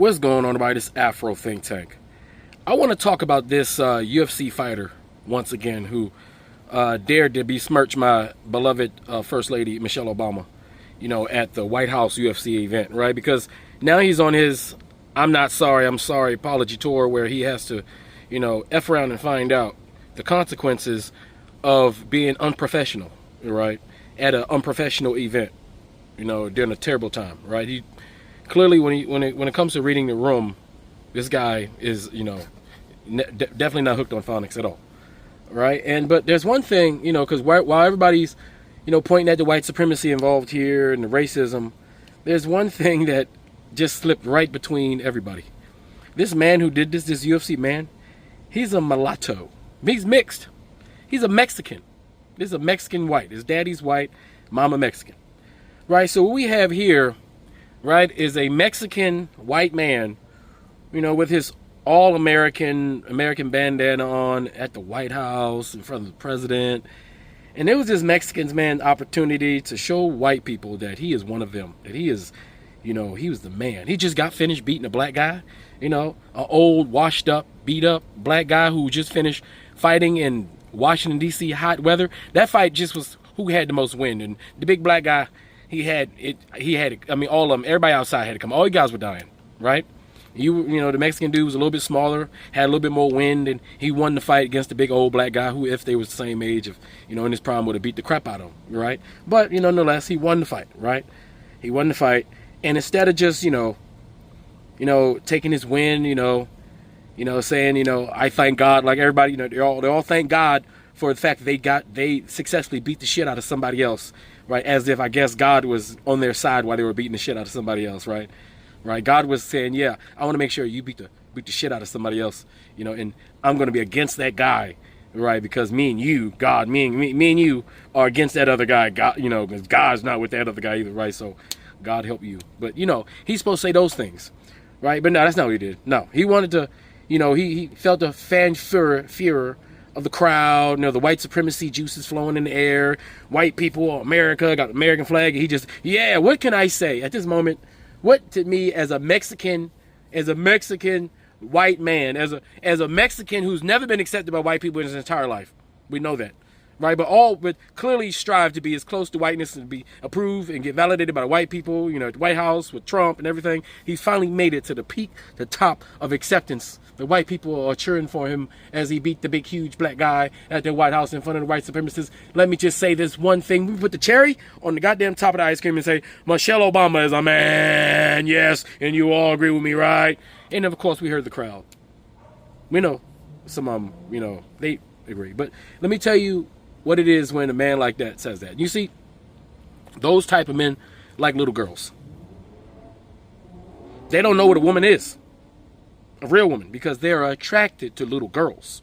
What's going on about this Afro think tank? I want to talk about this UFC fighter once again who dared to besmirch my beloved First Lady Michelle Obama, at the White House UFC event, right? Because now he's on his I'm not sorry, I'm sorry apology tour where he has to, F around and find out the consequences of being unprofessional, right? At an unprofessional event, during a terrible time, right? He clearly, when it comes to reading the room, this guy is, definitely not hooked on phonics at all, right? But there's one thing, because while everybody's, pointing at the white supremacy involved here and the racism, there's one thing that just slipped right between everybody. This man who did this UFC man, he's a mulatto. He's mixed. He's a Mexican. This is a Mexican white. His daddy's white, mama Mexican, right? So what we have here, right, is a Mexican white man, with his all-American bandana on at the White House in front of the president. And it was this Mexican's man opportunity to show white people that he is one of them, that he is, he was the man. He just got finished beating a black guy, an old, washed up, beat up black guy who just finished fighting in Washington, D.C. hot weather. That fight just was who had the most wind. And the big black guy, he had it. I mean, all of them, everybody outside had to come. All the guys were dying, right? The Mexican dude was a little bit smaller, had a little bit more wind, and he won the fight against the big old black guy who, if they was the same age, in his prime, would have beat the crap out of him, right? But, nonetheless, he won the fight, right? He won the fight, and instead of just, taking his win, saying, I thank God, like everybody, they all thank God for the fact that they successfully beat the shit out of somebody else, right? As if, I guess, God was on their side while they were beating the shit out of somebody else, right? Right? God was saying, yeah, I want to make sure you beat the shit out of somebody else, and I'm going to be against that guy, right? Because me and you, God, me and you are against that other guy, God, because God's not with that other guy either, right? So God help you. But, he's supposed to say those things, right? But no, that's not what he did. No, he wanted to, he felt the fear of the crowd, the white supremacy juices flowing in the air, white people, America, got the American flag, and he just, yeah, what can I say at this moment? What to me as a Mexican white man, as a Mexican who's never been accepted by white people in his entire life, we know that, right? But clearly strive to be as close to whiteness and be approved and get validated by the white people, at the White House with Trump and everything. He's finally made it to the peak, the top of acceptance. The white people are cheering for him as he beat the big, huge black guy at the White House in front of the white supremacists. Let me just say this one thing. We put the cherry on the goddamn top of the ice cream and say, Michelle Obama is a man, yes, and you all agree with me, right? And of course, we heard the crowd. We know some of them, they agree. But let me tell you what it is when a man like that says that. You see, those type of men like little girls. They don't know what a woman is. A real woman, because they're attracted to little girls,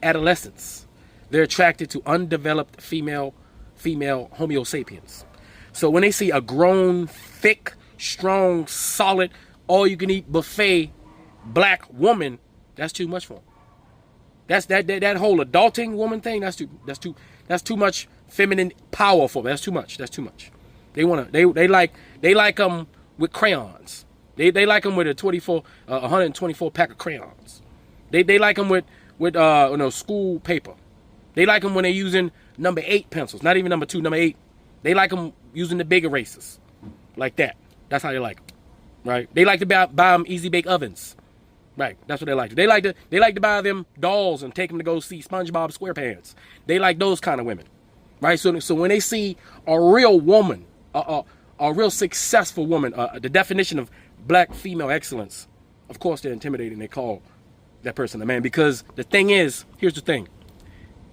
adolescents. They're attracted to undeveloped female Homo sapiens. So when they see a grown, thick, strong, solid, all-you-can-eat buffet black woman, that's too much for them. That's that whole adulting woman thing. That's too much feminine power for them. That's too much. They like them with crayons. They like them with a 124 pack of crayons. They like them with school paper. They like them when they're using number 8 pencils, not even number 2, number 8. They like them using the big erasers, like that. That's how they like them, right? They like to buy them easy bake ovens, right? That's what they like. They like to buy them dolls and take them to go see SpongeBob SquarePants. They like those kind of women, right? So when they see a real woman, a real successful woman, the definition of black female excellence, of course they're intimidated and they call that person a man. Because the thing is, here's the thing,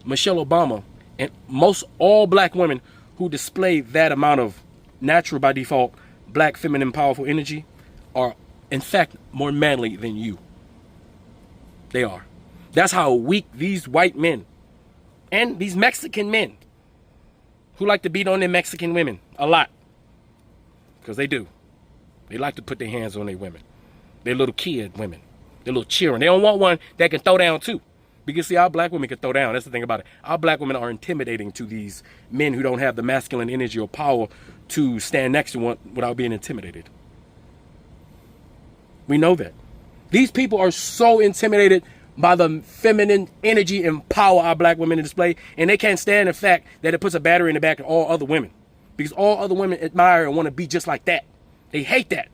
Michelle Obama and most all black women who display that amount of natural by default black feminine powerful energy are in fact more manly than you. They are. That's how weak these white men and these Mexican men who like to beat on their Mexican women a lot, because they do. They like to put their hands on their women. They're little kid women. They're little children. They don't want one that can throw down too. Because see, our black women can throw down. That's the thing about it. Our black women are intimidating to these men who don't have the masculine energy or power to stand next to one without being intimidated. We know that. These people are so intimidated by the feminine energy and power our black women display, and they can't stand the fact that it puts a battery in the back of all other women. Because all other women admire and want to be just like that. They hate that.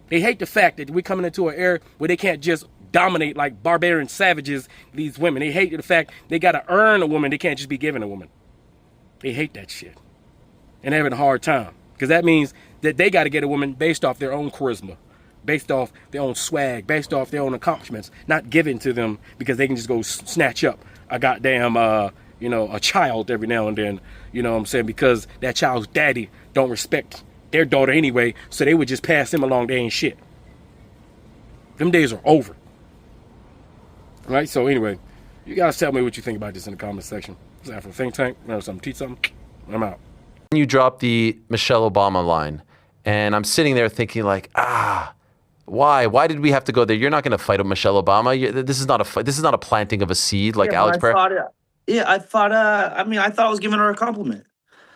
They hate the fact that we're coming into an era where they can't just dominate like barbarian savages, these women. They hate the fact they got to earn a woman. They can't just be given a woman. They hate that shit. And they're having a hard time. Because that means that they got to get a woman based off their own charisma, based off their own swag, based off their own accomplishments, not given to them because they can just go snatch up a goddamn, a child every now and then, you know what I'm saying? Because that child's daddy don't respect their daughter anyway, so they would just pass him along. They ain't shit. Them days are over. Right? So anyway, you guys tell me what you think about this in the comment section. It's Afro Think Tank. Remember something, teach something. I'm out. You drop the Michelle Obama line, and I'm sitting there thinking like, why? Why did we have to go there? You're not going to fight with Michelle Obama. This is not a fight. This is not a planting of a seed like Alex Pratt. I thought I was giving her a compliment.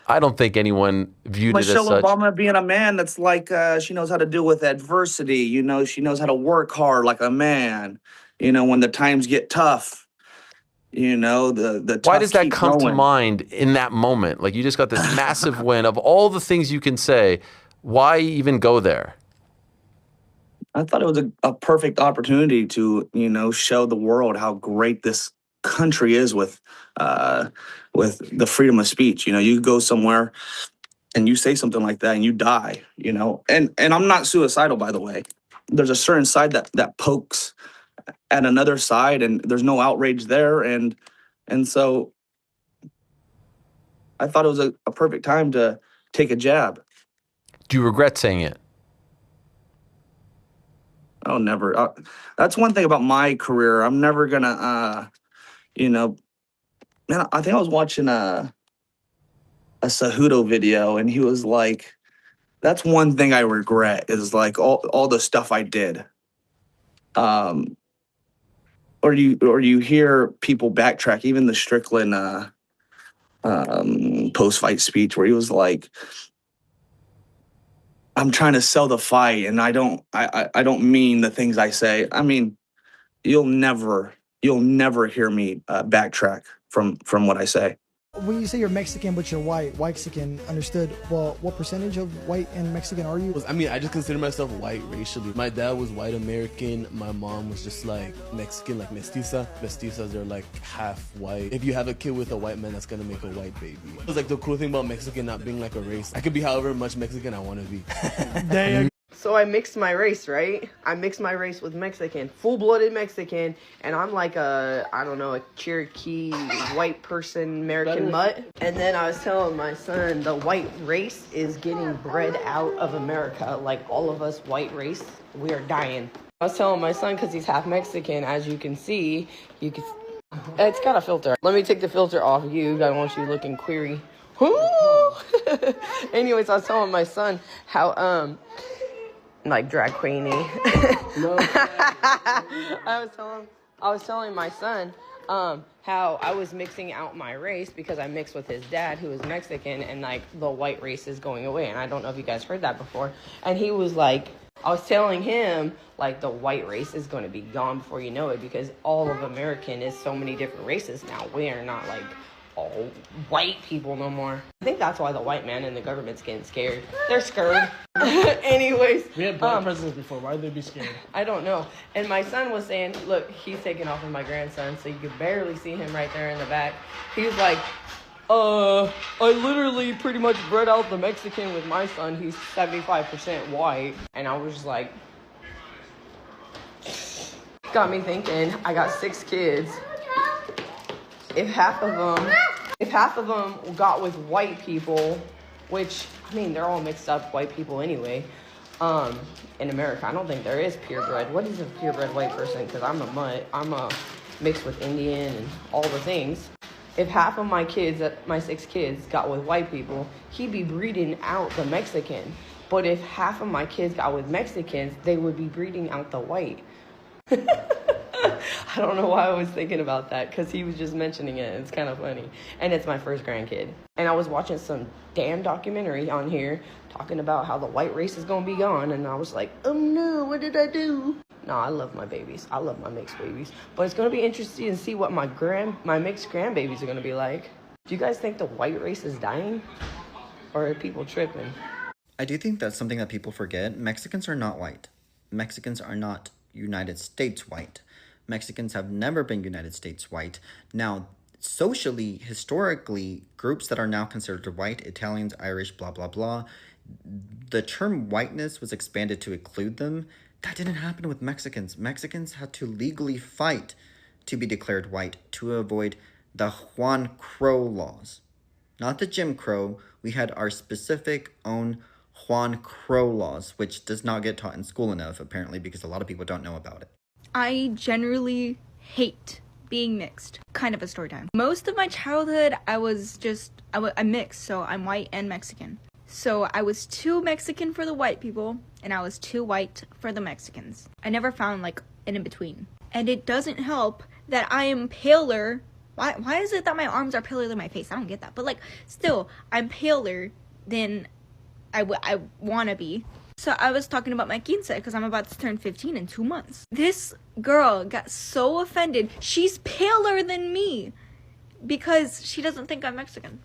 I don't think anyone viewed Michelle it as such. Obama being a man that's like, she knows how to deal with adversity. You know, she knows how to work hard like a man. You know, when the times get tough, you know, the Why does that come to mind in that moment? Like, you just got this massive win. Of all the things you can say, why even go there? I thought it was a perfect opportunity to, you know, show the world how great this country is with the freedom of speech. You know, you go somewhere and you say something like that and you die, you know. And I'm not suicidal, by the way. There's a certain side that pokes at another side, and there's no outrage there. And so I thought it was a perfect time to take a jab. Do you regret saying it? Oh, never. That's one thing about my career. I'm never gonna, man, I think I was watching a Cejudo video, and he was like, that's one thing I regret is like all the stuff I did. Or you hear people backtrack, even the Strickland post-fight speech where he was like, I'm trying to sell the fight, and I don't mean the things I say. I mean, you'll never hear me backtrack from what I say. When you say you're Mexican but you're white, Mexican, understood. Well, what percentage of white and Mexican are you? I mean, I just consider myself white racially. My dad was white American. My mom was just like Mexican, like mestiza. Mestizas are like half white. If you have a kid with a white man, that's gonna make a white baby. It's like the cool thing about Mexican not being like a race. I could be however much Mexican I want to be. There you So I mixed my race, right? I mixed my race with Mexican, full-blooded Mexican, and I'm like a Cherokee white person, American mutt. And then I was telling my son, the white race is getting bred out of America. Like all of us white race, we are dying. I was telling my son, because he's half Mexican, as you can see, it's got a filter. Let me take the filter off you. I want you looking query. Anyways, I was telling my son how, like drag queeny. No. I was telling my son how I was mixing out my race because I mixed with his dad, who is Mexican, and like the white race is going away. And I don't know if you guys heard that before. And he was like, I was telling him like the white race is going to be gone before you know it, because all of American is so many different races now. We are not like all white people no more. I think that's why the white man in the government's getting scared. They're scared. Anyways. We had black presidents before. Why would they be scared? I don't know. And my son was saying, look, he's taking off with my grandson, so you could barely see him right there in the back. He was like, I literally pretty much bred out the Mexican with my son. He's 75% white. And I was just like, got me thinking, I got 6 kids. If half of them got with white people, which, I mean, they're all mixed up white people anyway, in America. I don't think there is purebred. What is a purebred white person? Because I'm a mutt. I'm a mixed with Indian and all the things. If half of my kids, my 6 kids, got with white people, he'd be breeding out the Mexican. But if half of my kids got with Mexicans, they would be breeding out the white. I don't know why I was thinking about that, because he was just mentioning it. It's kind of funny. And it's my first grandkid. And I was watching some damn documentary on here talking about how the white race is going to be gone. And I was like, oh no, what did I do? No, I love my babies. I love my mixed babies. But it's going to be interesting to see what my mixed grandbabies are going to be like. Do you guys think the white race is dying? Or are people tripping? I do think that's something that people forget. Mexicans are not white. Mexicans are not United States white. Mexicans have never been United States white. Now, socially, historically, groups that are now considered white, Italians, Irish, blah, blah, blah, the term whiteness was expanded to include them. That didn't happen with Mexicans. Mexicans had to legally fight to be declared white to avoid the Juan Crow laws. Not the Jim Crow. We had our specific own Juan Crow laws, which does not get taught in school enough, apparently, because a lot of people don't know about it. I generally hate being mixed. Kind of a story time. Most of my childhood, I'm mixed, so I'm white and Mexican. So I was too Mexican for the white people, and I was too white for the Mexicans. I never found, like, an in-between. And it doesn't help that I am paler. Why is it that my arms are paler than my face? I don't get that. But, like, still, I'm paler than I want to be. So I was talking about my quince because I'm about to turn 15 in 2 months. This girl got so offended. She's paler than me because she doesn't think I'm Mexican.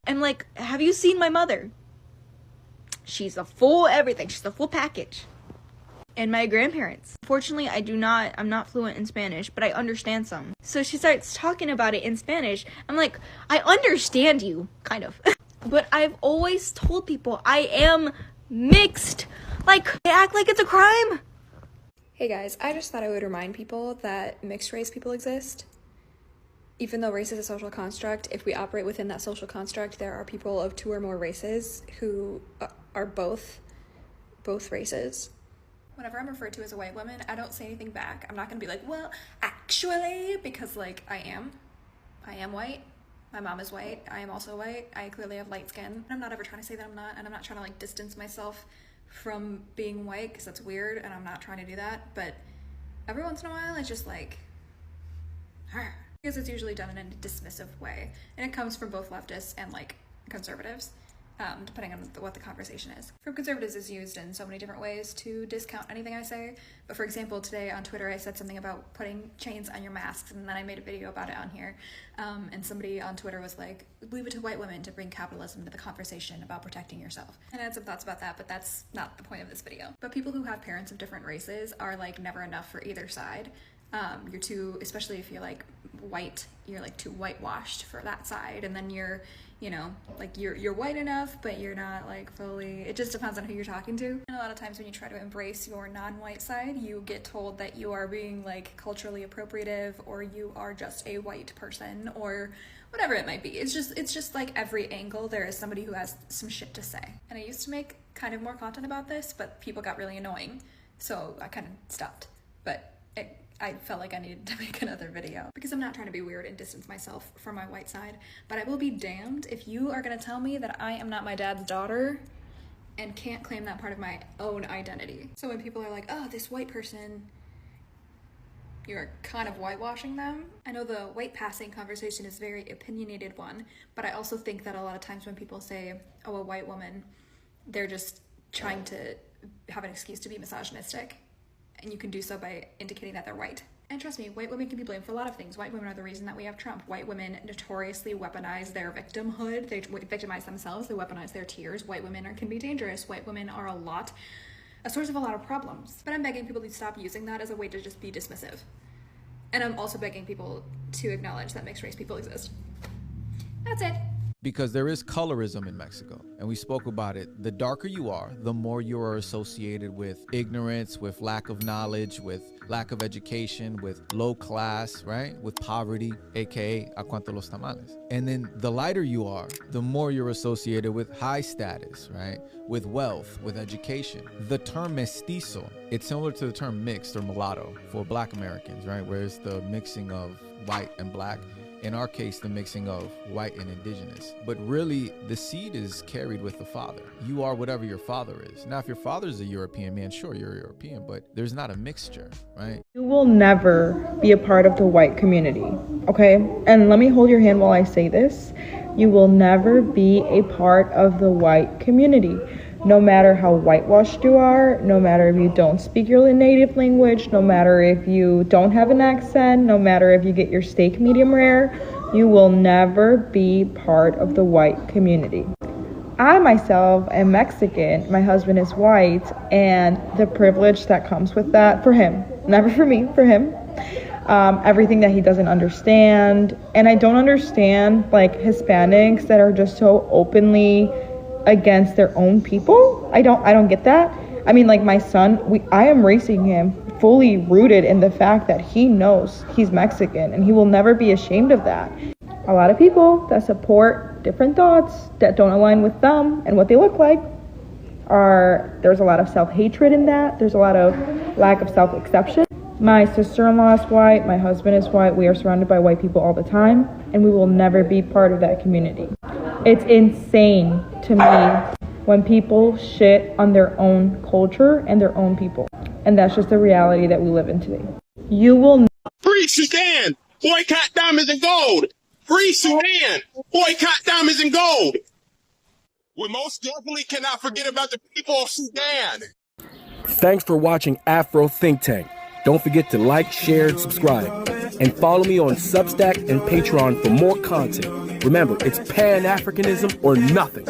I'm like, have you seen my mother? She's a full everything. She's a full package. And my grandparents. Fortunately, I'm not fluent in Spanish, but I understand some. So she starts talking about it in Spanish. I'm like, I understand you, kind of. But I've always told people I am mixed. Like, they act like it's a crime. Hey guys, I just thought I would remind people that mixed race people exist. Even though race is a social construct, if we operate within that social construct, there are people of 2 or more races who are both races. Whenever I'm referred to as a white woman, I don't say anything back. I'm not gonna be like, well, actually, because like I am white. My mom is white. I am also white. I clearly have light skin. I'm not ever trying to say that I'm not, and I'm not trying to like distance myself from being white because that's weird, and I'm not trying to do that. But every once in a while, it's just like, because it's usually done in a dismissive way, and it comes from both leftists and like conservatives, depending on what the conversation is. From conservatives is used in so many different ways to discount anything I say. But for example, today on Twitter, I said something about putting chains on your masks, and then I made a video about it on here. And somebody on Twitter was like, leave it to white women to bring capitalism to the conversation about protecting yourself. And I had some thoughts about that, but that's not the point of this video. But people who have parents of different races are like never enough for either side. You're too, especially if you're like white, you're like too whitewashed for that side, and then you're, you know, like you're white enough, but you're not like fully, it just depends on who you're talking to. And a lot of times when you try to embrace your non-white side, you get told that you are being like culturally appropriative, or you are just a white person, or whatever it might be. It's just like every angle there is somebody who has some shit to say. And I used to make kind of more content about this, but people got really annoying, so I kind of stopped. But I felt like I needed to make another video because I'm not trying to be weird and distance myself from my white side, but I will be damned if you are gonna tell me that I am not my dad's daughter and can't claim that part of my own identity. So when people are like, oh, this white person, you're kind of whitewashing them. I know the white passing conversation is a very opinionated one, but I also think that a lot of times when people say, oh, a white woman, they're just trying to have an excuse to be misogynistic. And you can do so by indicating that they're white. And trust me, white women can be blamed for a lot of things. White women are the reason that we have Trump. White women notoriously weaponize their victimhood. They victimize themselves. They weaponize their tears. White women can be dangerous. White women are a source of a lot of problems. But I'm begging people to stop using that as a way to just be dismissive. And I'm also begging people to acknowledge that mixed race people exist. That's it. Because there is colorism in Mexico, and we spoke about it. The darker you are, the more you are associated with ignorance, with lack of knowledge, with lack of education, with low class, right? With poverty, aka a cuanto los tamales. And then the lighter you are, the more you're associated with high status, right? With wealth, with education. The term mestizo, it's similar to the term mixed or mulatto for Black Americans, right? Where it's the mixing of white and black. In our case, the mixing of white and indigenous. But really, the seed is carried with the father. You are whatever your father is. Now, if your father is a European man, sure, you're European, but there's not a mixture, right? You will never be a part of the white community, okay? And let me hold your hand while I say this. You will never be a part of the white community. No matter how whitewashed you are, no matter if you don't speak your native language, no matter if you don't have an accent, no matter if you get your steak medium rare, you will never be part of the white community. I myself am Mexican, my husband is white, and the privilege that comes with that, for him, never for me, for him, everything that he doesn't understand. And I don't understand like Hispanics that are just so openly against their own people. I don't get that. I mean, like my son, I am raising him fully rooted in the fact that he knows he's Mexican and he will never be ashamed of that. A lot of people that support different thoughts that don't align with them and what they look like there's a lot of self-hatred in that. There's a lot of lack of self-acceptance. My sister-in-law is white, my husband is white, we are surrounded by white people all the time, and we will never be part of that community. It's insane to me when people shit on their own culture and their own people. And that's just the reality that we live in today. You will Free Sudan! Boycott diamonds and gold! Free Sudan! Boycott diamonds and gold! We most definitely cannot forget about the people of Sudan! Thanks for watching Afro Think Tank. Don't forget to like, share, and subscribe. And follow me on Substack and Patreon for more content. Remember, it's Pan-Africanism or nothing.